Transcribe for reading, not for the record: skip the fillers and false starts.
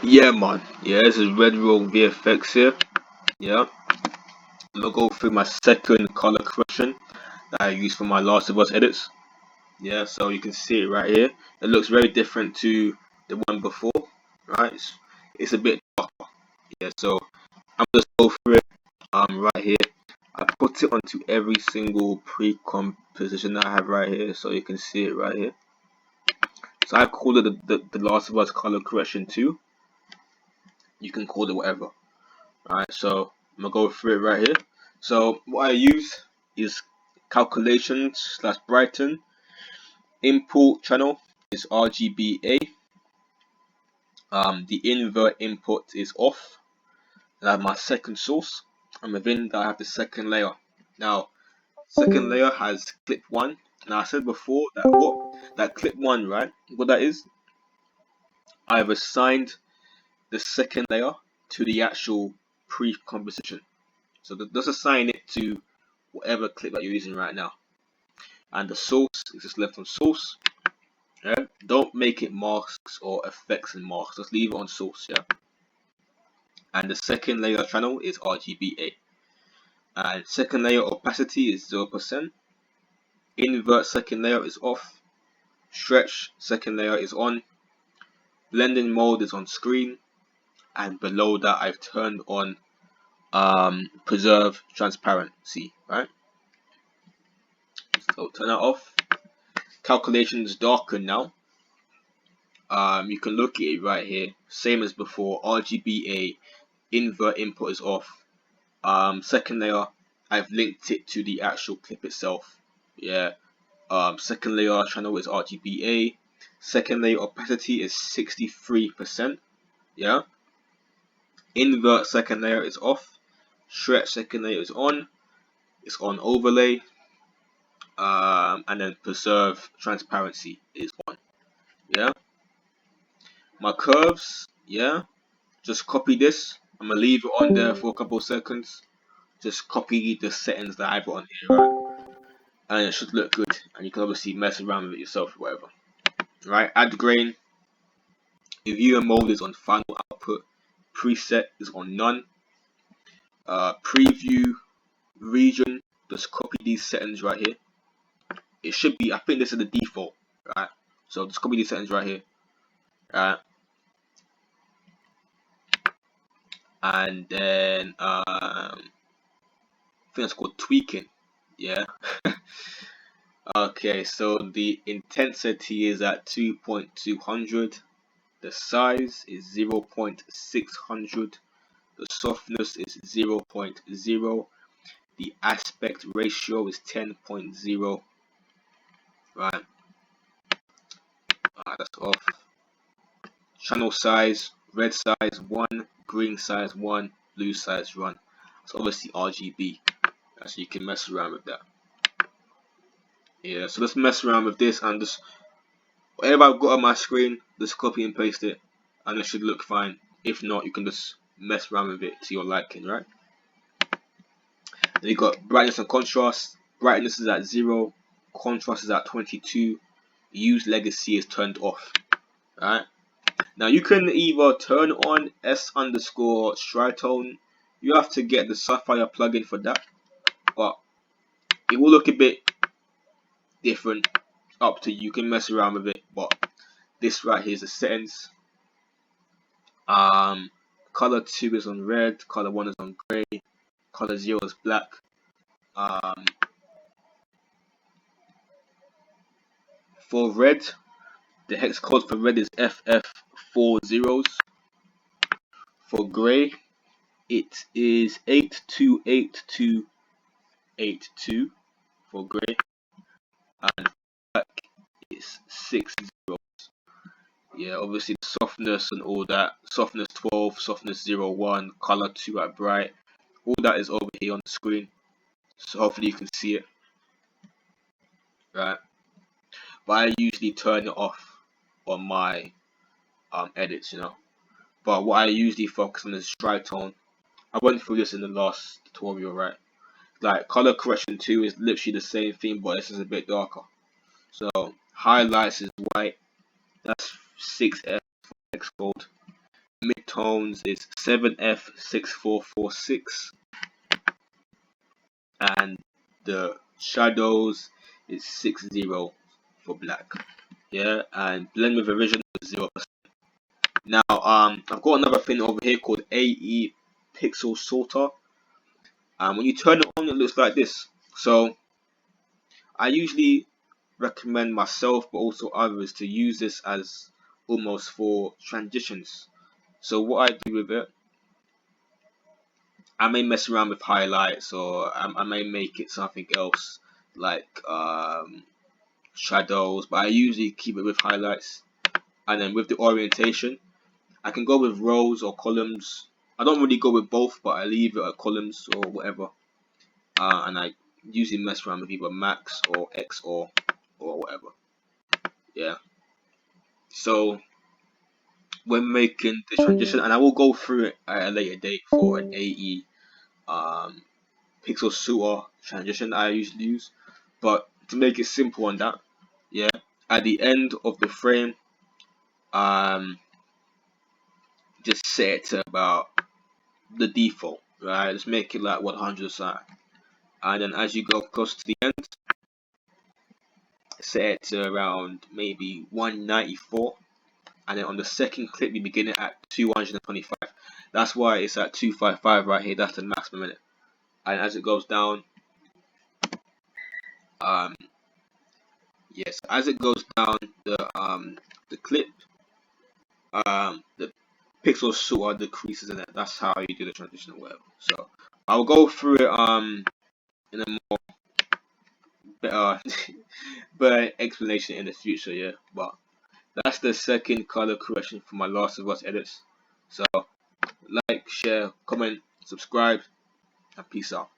Yeah, man. Yeah, this is RogueVFX here. Yeah, I'm gonna go through my second color correction that I used for my Last of Us edits. Yeah, so you can see it right here. It looks very different to the one before, right? It's a bit darker. Yeah, so I'm just go through it. Right here. I put it onto every single pre-composition that I have right here, so you can see it right here. So I call it the Last of Us color correction 2. You can call it whatever. Alright, so I'm gonna go through it right here. So what I use is calculations slash Brighton. Input channel is RGBA. The invert input is off. And I have my second source. And within that I have the second layer. Now, second layer has clip 1. Now I said before that clip 1, right? What that is, I've assigned the second layer to the actual pre-composition. So just assign it to whatever clip that you're using right now. And the source is just left on source. Yeah? Don't make it masks or effects and masks. Just leave it on source. Yeah. And the second layer channel is RGBA. And second layer opacity is 0%. Invert second layer is off. Stretch second layer is on. Blending mode is on screen. And below that I've turned on preserve transparency. Right. So turn that off. Calculations darken now. You can look at it right here, same as before. RGBA invert input is off. Second layer, I've linked it to the actual clip itself. Yeah. Second layer channel is RGBA. Second layer opacity is 63%. Yeah. Invert second layer is off. Stretch second layer is on. It's on overlay. And then preserve transparency is on. Yeah. My curves, yeah, just copy this. I'm gonna leave it on there for a couple of seconds. Just copy the settings that I put on here, right? And it should look good. And you can obviously mess around with it yourself or whatever. Right? Add grain. Viewer mode is on final output. Preset is on none. Preview region. Just copy these settings right here. It should be. I think this is the default, right? So just copy these settings right here. Right? And then I think it's called tweaking. Yeah. Okay, so the intensity is at 2.200. The size is 0.600. The softness is 0.0. The aspect ratio is 10.0. Right. That's off. Channel size, red size 1, green size 1, blue size 1. It's obviously RGB. So you can mess around with that. Yeah, so let's mess around with this and just whatever I've got on my screen, just copy and paste it and it should look fine. If not, you can just mess around with it to your liking, right? Then you got brightness and contrast. Brightness is at 0, contrast is at 22. Use legacy is turned off. Alright. Now you can either turn on S_Stritone. You have to get the Sapphire plugin for that, but it will look a bit different. Up to you. You can mess around with it, but this right here is the settings. Color 2 is on red, color 1 is on grey, color 0 is black. For red, the hex code for red is FF40. For grey, it is 828282 for grey, and black is 60. Yeah, obviously the softness and all that. Softness 12, softness 01, color 2 at bright. All that is over here on the screen. So hopefully you can see it. Right. But I usually turn it off on my edits, you know. But what I usually focus on is Stritone. I went through this in the last tutorial, right? Like color correction 2 is literally the same thing, but this is a bit darker. So highlights is white. That's 6F hex code. midtones is 7F6446, and the shadows is 60 for black. Yeah, and blend with original is 0%. Now I've got another thing over here called AE Pixel Sorter. When you turn it on, it looks like this. So I usually recommend myself, but also others, to use this as almost for transitions. So what I do with it, I may mess around with highlights, or I may make it something else like shadows, but I usually keep it with highlights. And then with the orientation, I can go with rows or columns. I don't really go with both, but I leave it at columns or whatever. And I usually mess around with either max or X or whatever. Yeah. So when making the transition, and I will go through it at a later date for an AE pixel sorter transition I usually use, but to make it simple on that, yeah, at the end of the frame, just set it to about the default, right? Let's make it like 100 or something, and then as you go close to the end, set it to around maybe 194, and then on the second clip you begin it at 225. That's why it's at 255 right here. That's the maximum in it. And as it goes down, yes, as it goes down the clip, the pixel sorter decreases in it. That's how you do the transition or whatever. So I'll go through it in a more better better explanation in the future, yeah. But that's the second color correction for my Last of Us edits. So like, share, comment, subscribe, and peace out.